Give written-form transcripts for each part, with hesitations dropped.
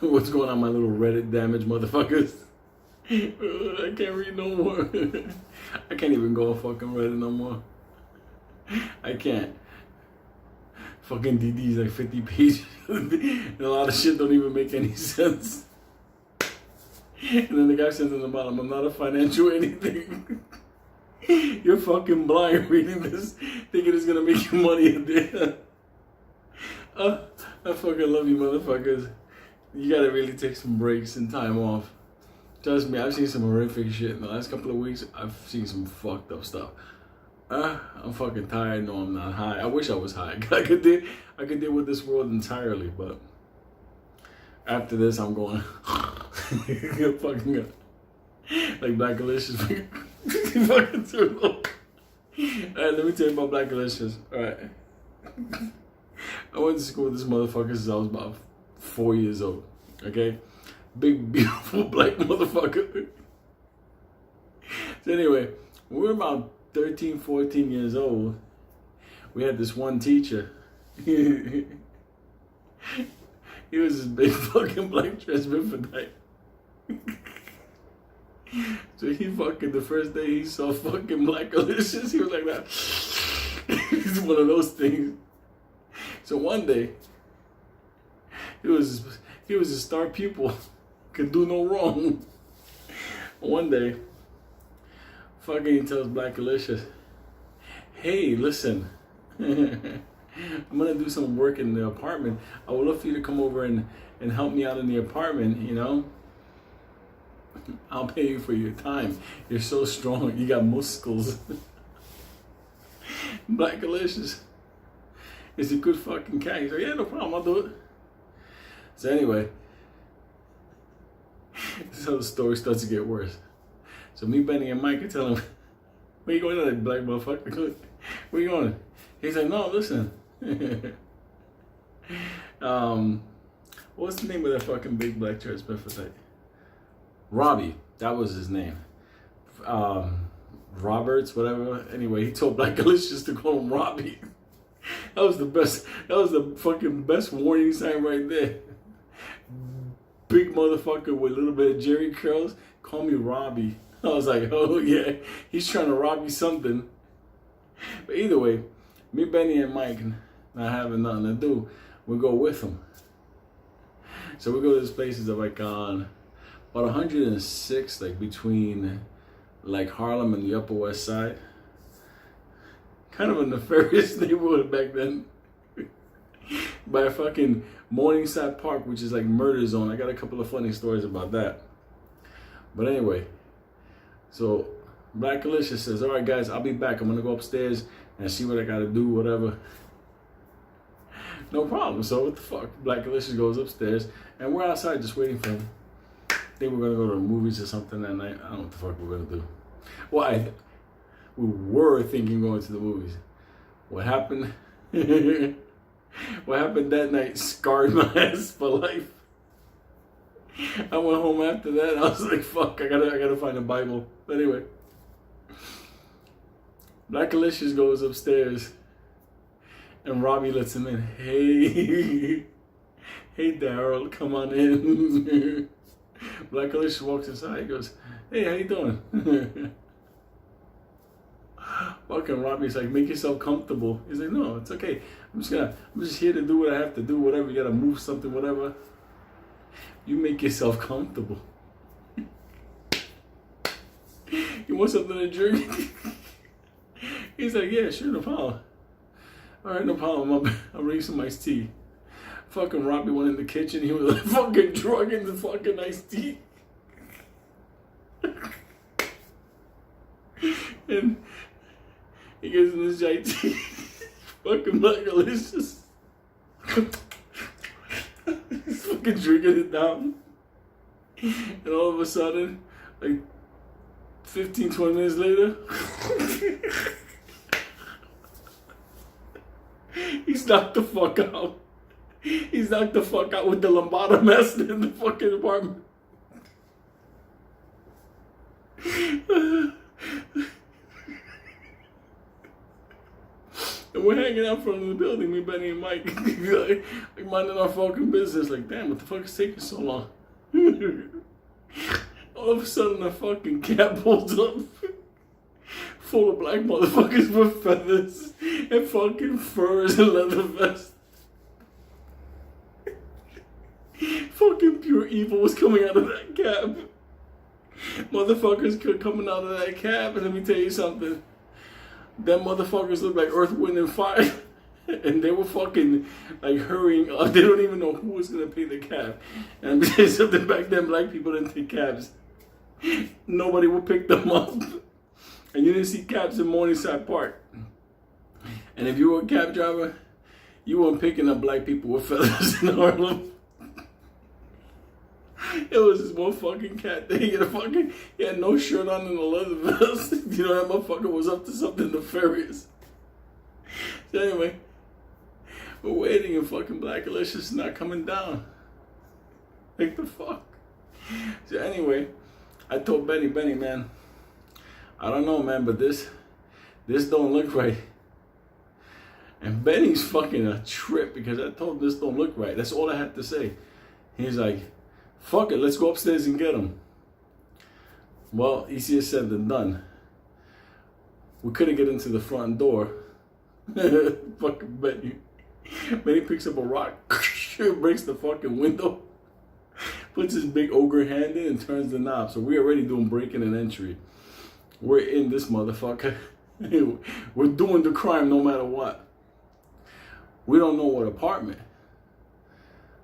What's going on, my little Reddit damaged motherfuckers? I can't read no more. I can't even go on fucking Reddit no more. I can't. Fucking DD's like 50 pages. And a lot of shit don't even make any sense. And then the guy says in the bottom, I'm not a financial anything. You're fucking blind reading this, thinking it's gonna make you money at the end. I fucking love you motherfuckers. You gotta really take some breaks and time off. Trust me, I've seen some horrific shit in the last couple of weeks. I've seen some fucked up stuff. I'm fucking tired. No, I'm not high. I wish I was high. I could deal with this world entirely, but after this, I'm going fucking up. Like BLACKALICIOUS. Fucking too low. Alright, let me tell you about BLACKALICIOUS. Alright. I went to school with this motherfucker since I was about 4 years old. Okay? Big, beautiful black motherfucker. So anyway, when we were about 13, 14 years old, we had this one teacher. He was this big fucking black transvestite. So he fucking, the first day he saw fucking BLACKALICIOUS, he was like that. It's one of those things. So one day, he was a star pupil, could do no wrong. One day, fucking he tells BLACKALICIOUS, hey, listen, I'm gonna do some work in the apartment. I would love for you to come over and help me out in the apartment, you know? I'll pay you for your time. You're so strong. You got muscles. BLACKALICIOUS is a good fucking cat. He's like, yeah, no problem. I'll do it. So anyway, this is how the story starts to get worse. So me, Benny, and Mike are telling him, where you going to that black motherfucker? Where you going? He's like, no, listen. What's the name of that fucking big black transvestite? Robbie, that was his name. Roberts, whatever. Anyway, he told BLACKALICIOUS to call him Robbie. That was the best. That was the fucking best warning sign right there. Big motherfucker with a little bit of Jerry curls. Call me Robbie. I was like, oh yeah, he's trying to rob you something. But either way, me, Benny, and Mike, not having nothing to do, we go with him. So we go to this place that's like on about 106, like between like Harlem and the Upper West Side. Kind of a nefarious neighborhood back then. By a fucking Morningside Park, which is like murder zone. I got a couple of funny stories about that. But anyway, so BLACKALICIOUS says, all right guys, I'll be back. I'm gonna go upstairs and see what I gotta do, whatever. No problem. So what the fuck? BLACKALICIOUS goes upstairs and we're outside just waiting for him. I think we're gonna go to the movies or something that night. I don't know what the fuck we're gonna do. Well, we were thinking going to the movies. What happened? What happened that night scarred my ass for life. I went home after that. I was like, fuck, I gotta find a Bible. But anyway, BLACKALICIOUS goes upstairs and Robbie lets him in. Hey, hey Daryl, come on in. BLACKALICIOUS walks inside. He goes, hey, how you doing? Fucking Robbie's like, make yourself comfortable. He's like, no, it's okay. I'm just here to do what I have to do, whatever. You gotta move something, whatever. You make yourself comfortable. You want something to drink? He's like, yeah, sure, no problem. All right, no problem. I'm ready some iced tea. Fucking Robbie went in the kitchen. He was like fucking drugging the fucking iced tea. And he gets in this giant tea. Fucking BLACKALICIOUS. He's fucking drinking it down. And all of a sudden, like 15, 20 minutes later, he's knocked the fuck out. He's knocked the fuck out with the lambada master in the fucking apartment. And we're hanging out from the building, me, Benny, and Mike, like minding our fucking business. Like, damn, what the fuck is taking so long? All of a sudden, a fucking cab pulls up, full of black motherfuckers with feathers and fucking furs and leather vests. Fucking pure evil was coming out of that cab. Motherfuckers coming out of that cab, and let me tell you something. Them motherfuckers look like Earth, Wind, and Fire. And they were fucking like hurrying up. They don't even know who was gonna pay the cab. And I'm saying something, back then, black people didn't take cabs. Nobody would pick them up. And you didn't see cabs in Morningside Park. And if you were a cab driver, you weren't picking up black people with feathers in Harlem. It was this one fucking cat thing. He had no shirt on and a leather vest. You know, that motherfucker was up to something nefarious. So anyway, we're waiting and fucking BLACKALICIOUS is not coming down. Like the fuck? So anyway, I told Benny, man, I don't know, man, but this don't look right. And Benny's fucking a trip because I told him this don't look right. That's all I had to say. He's like, fuck it, let's go upstairs and get him. Well, easier said than done. We couldn't get into the front door. Fucking Benny. Benny picks up a rock, breaks the fucking window, puts his big ogre hand in and turns the knob. So we're already doing breaking and entry. We're in this motherfucker. We're doing the crime no matter what. We don't know what apartment.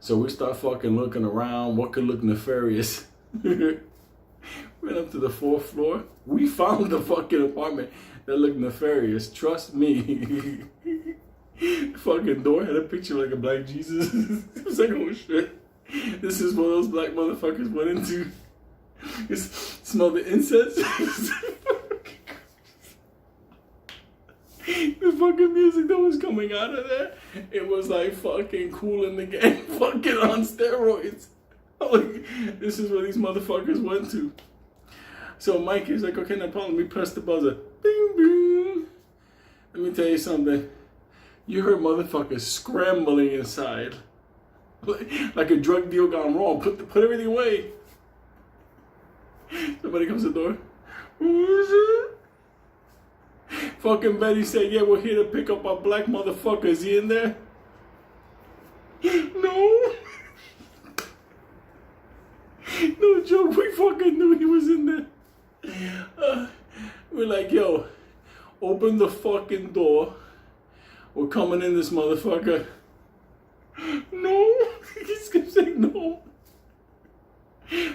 So we start fucking looking around. What could look nefarious? Went up to the 4th floor. We found the fucking apartment that looked nefarious. Trust me. The fucking door had a picture like a black Jesus. It was like, oh shit. This is what those black motherfuckers went into. Smell the incense. The fucking music that was coming out of there, it was like fucking Cool in the Game, fucking on steroids. I'm like, this is where these motherfuckers went to. So Mike is like, okay, no problem. Let me press the buzzer. Bing, bing. Let me tell you something. You heard motherfuckers scrambling inside, like a drug deal gone wrong. Put everything away. Somebody comes to the door. Who is it? Fucking Betty said, yeah, we're here to pick up our black motherfucker. Is he in there? No. No joke, we fucking knew he was in there. We're like, yo, open the fucking door. We're coming in this motherfucker. No. He just kept saying no.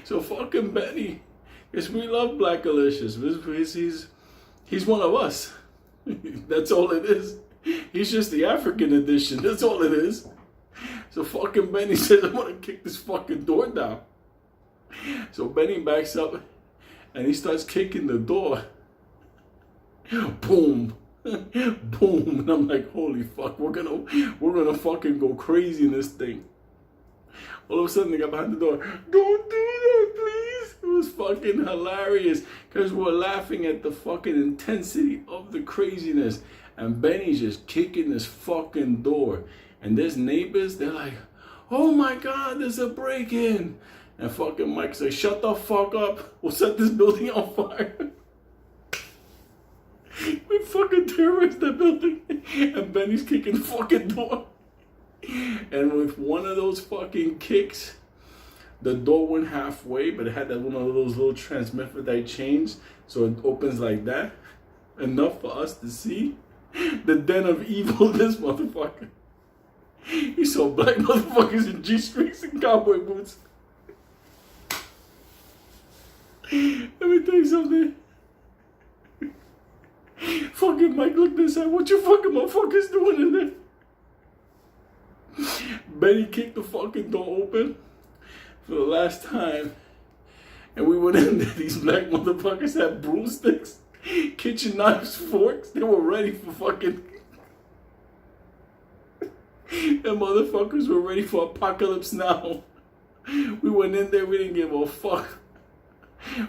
So fucking Benny, because we love BLACKALICIOUS. He's one of us. That's all it is. He's just the African edition. That's all it is. So fucking Benny says, I'm gonna kick this fucking door down. So Benny backs up and he starts kicking the door. Boom. Boom. And I'm like, holy fuck, we're gonna fucking go crazy in this thing. All of a sudden they got behind the door. Don't do that, please. It was fucking hilarious because we're laughing at the fucking intensity of the craziness. And Benny's just kicking this fucking door. And there's neighbors, they're like, oh my God, there's a break-in. And fucking Mike's like, shut the fuck up. We'll set this building on fire. We fucking terrorized that building. And Benny's kicking the fucking door. And with one of those fucking kicks, the door went halfway, but it had that one of those little transmethylite chains, so it opens like that. Enough for us to see the den of evil of this motherfucker. He saw black motherfuckers in G-strings and cowboy boots. Let me tell you something. Fucking Mike looked inside. What you fucking motherfuckers doing in there? Benny kicked the fucking door open for the last time. And we went in there. These black motherfuckers had broomsticks, kitchen knives, forks. They were ready for fucking... And motherfuckers were ready for apocalypse now. We went in there. We didn't give a fuck.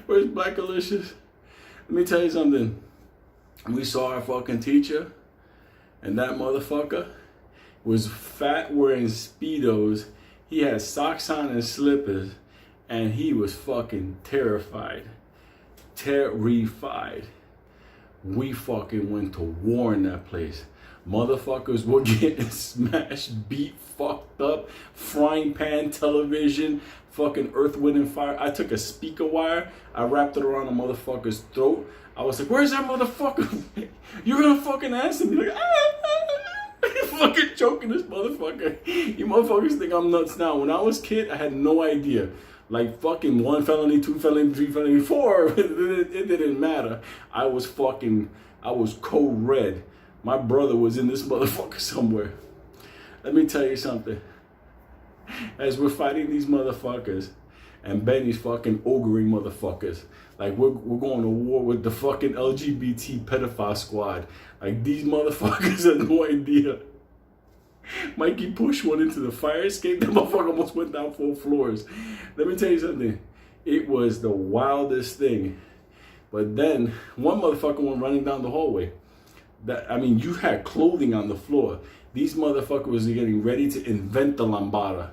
Where's BLACKALICIOUS? Let me tell you something. We saw our fucking teacher. And that motherfucker was fat, wearing Speedos. He had socks on and slippers. And he was fucking terrified. Terrified. We fucking went to war in that place. Motherfuckers were getting smashed, beat, fucked up, frying pan television, fucking Earth, Wind, and Fire. I took a speaker wire, I wrapped it around a motherfucker's throat. I was like, where's that motherfucker? You're gonna fucking answer me. Like, fucking choking this motherfucker. You motherfuckers think I'm nuts now. When I was a kid, I had no idea. Like fucking 1 felony, 2 felony, 3 felony, 4. It didn't matter. I was code red. My brother was in this motherfucker somewhere. Let me tell you something. As we're fighting these motherfuckers, and Benny's fucking ogering motherfuckers, like we're going to war with the fucking LGBT pedophile squad. Like these motherfuckers had no idea. Mikey pushed one into the fire escape. That motherfucker almost went down 4 floors. Let me tell you something. It was the wildest thing. But then one motherfucker went running down the hallway. You had clothing on the floor. These motherfuckers was getting ready to invent the lambada.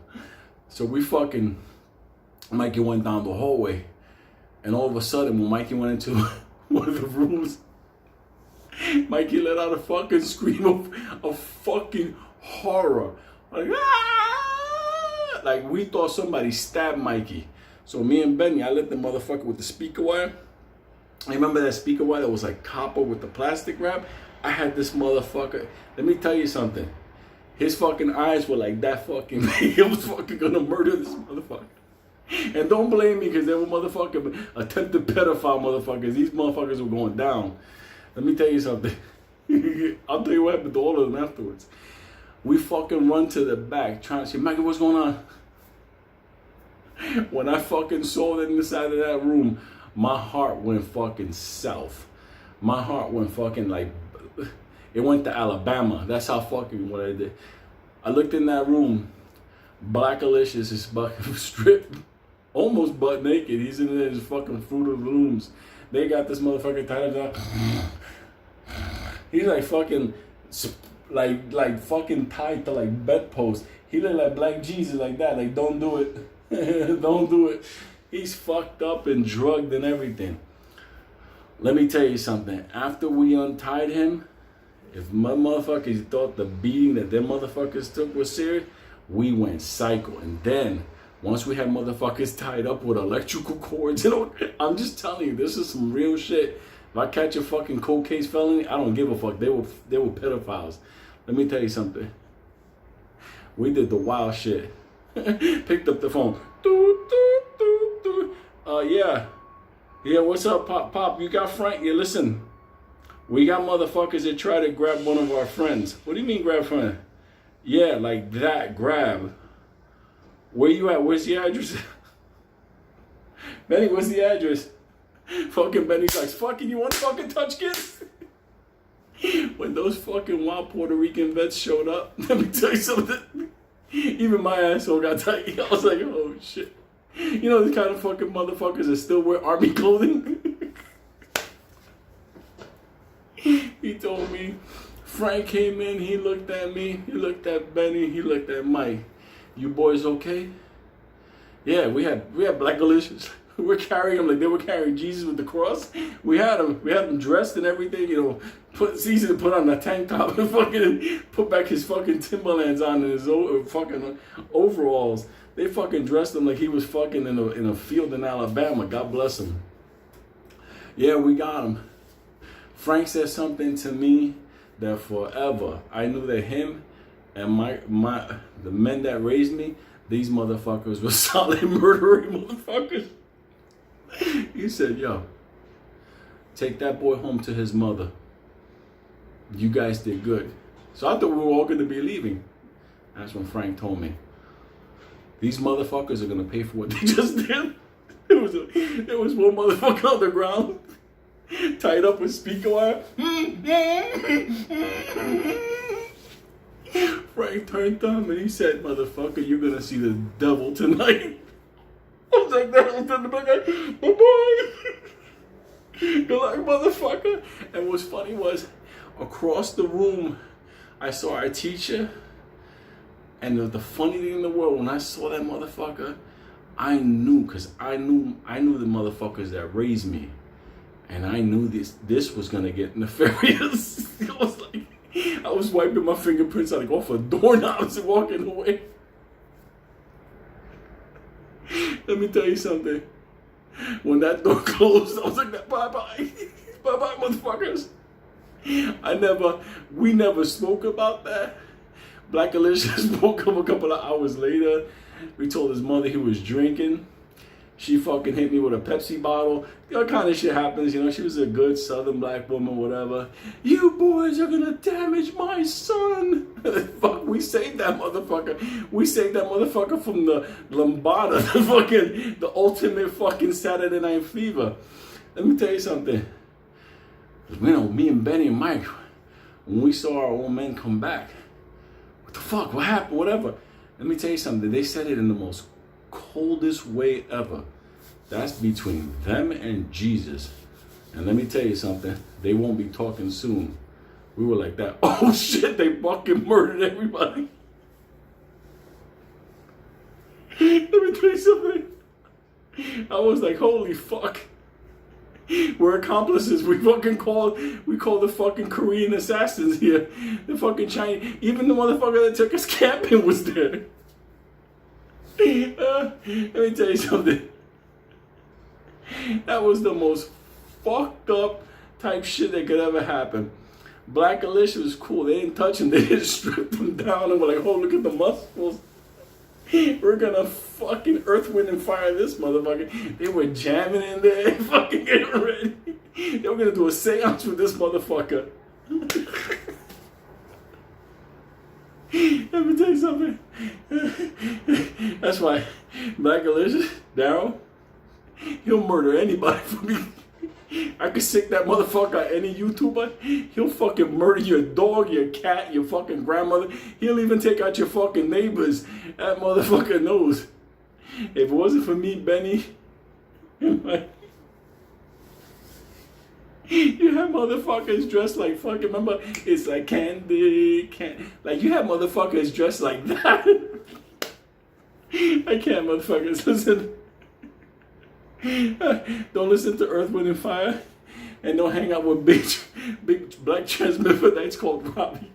So Mikey went down the hallway. And all of a sudden, when Mikey went into one of the rooms, Mikey let out a fucking scream of fucking horror. Like, ah! Like we thought somebody stabbed Mikey. So me and Benny, I lit the motherfucker with the speaker wire. I remember that speaker wire that was like copper with the plastic wrap. I had this motherfucker. Let me tell you something. His fucking eyes were like that fucking. He was fucking gonna murder this motherfucker. And don't blame me because they were motherfucking attempted pedophile motherfuckers. These motherfuckers were going down. Let me tell you something. I'll tell you what happened to all of them afterwards. We fucking run to the back trying to say, Mikey, what's going on? When I fucking saw them inside of that room, my heart went fucking south. My heart went fucking like, it went to Alabama. That's how fucking what I did. I looked in that room. BLACKALICIOUS is fucking stripped, almost butt naked. He's in there, his fucking Fruit of the Looms. They got this motherfucker tied up. He's like fucking, like fucking tied to like bedposts. He look like Black Jesus like that. Like, don't do it. Don't do it. He's fucked up and drugged and everything. Let me tell you something. After we untied him, if my motherfuckers thought the beating that them motherfuckers took was serious, we went psycho. And then, once we had motherfuckers tied up with electrical cords, I'm just telling you, this is some real shit. If I catch a fucking cold case felony, I don't give a fuck. They were pedophiles. Let me tell you something. We did the wild shit. Picked up the phone. Yeah, what's up, Pop? You got Frank? Yeah, listen. We got motherfuckers that try to grab one of our friends. What do you mean grab friend? Yeah, like that, grab. Where you at? Where's the address? Benny, what's the address? Fucking Benny's like, fucking, you want to fucking touch kids? When those fucking wild Puerto Rican vets showed up, let me tell you something. Even my asshole got tight. I was like, oh shit. You know the kind of fucking motherfuckers that still wear army clothing? He told me, Frank came in, he looked at me, he looked at Benny, he looked at Mike. You boys okay? Yeah, we had BLACKALICIOUS. We're carrying them like they were carrying Jesus with the cross. We had them dressed and everything, you know. It's easy to put on a tank top and fucking put back his fucking Timberlands on and his fucking overalls. They fucking dressed him like he was fucking in a field in Alabama. God bless him. Yeah, we got him. Frank said something to me that forever I knew that him and the men that raised me, these motherfuckers were solid murdering motherfuckers. He said, yo, take that boy home to his mother. You guys did good. So I thought we were all going to be leaving. That's when Frank told me, these motherfuckers are going to pay for what they just did. There was one motherfucker on the ground, tied up with speaker wire. Frank turned to him and he said, motherfucker, you're going to see the devil tonight. I was like, that was in the back, bye-bye. Good luck, motherfucker. And what's funny was, across the room I saw our teacher, and the funny thing in the world, when I saw that motherfucker, I knew, cause I knew the motherfuckers that raised me, and I knew this was gonna get nefarious. I was wiping my fingerprints like off of doorknobs and walking away. Let me tell you something. When that door closed, I was like, bye bye, bye bye, motherfuckers. We never spoke about that. BLACKALICIOUS spoke up a couple of hours later. We told his mother he was drinking. She fucking hit me with a Pepsi bottle. That kind of shit happens, you know. She was a good Southern black woman, whatever. You boys are gonna damage my son. Fuck, we saved that motherfucker. We saved that motherfucker from the lambada, the ultimate fucking Saturday Night Fever. Let me tell you something. You know, me and Benny and Mike, when we saw our old men come back, what the fuck, what happened, whatever. Let me tell you something. They said it in the most coldest way ever. That's between them and Jesus. And let me tell you something. They won't be talking soon. We were like that. Oh shit, they fucking murdered everybody. Let me tell you something. I was like, holy fuck. We're accomplices. We call the fucking Korean assassins here. The fucking Chinese. Even the motherfucker that took us camping was there. Let me tell you something. That was the most fucked up type shit that could ever happen. BLACKALICIOUS was cool. They didn't touch him. They just stripped him down and were like, oh, look at the muscles. We're gonna fucking earth, wind, and fire this motherfucker. They were jamming in there, fucking getting ready. They were gonna do a seance with this motherfucker. Let me tell you something. That's why BLACKALICIOUS, Daryl, he'll murder anybody for me. I could sick that motherfucker at any YouTuber. He'll fucking murder your dog, your cat, your fucking grandmother. He'll even take out your fucking neighbors. That motherfucker knows. If it wasn't for me, Benny, you have motherfuckers dressed like fucking, remember, it's like candy. Like, you have motherfuckers dressed like that. I can't, motherfuckers, listen. Don't listen to Earth, Wind, and Fire, and don't hang out with big black transmogrites called Robbie.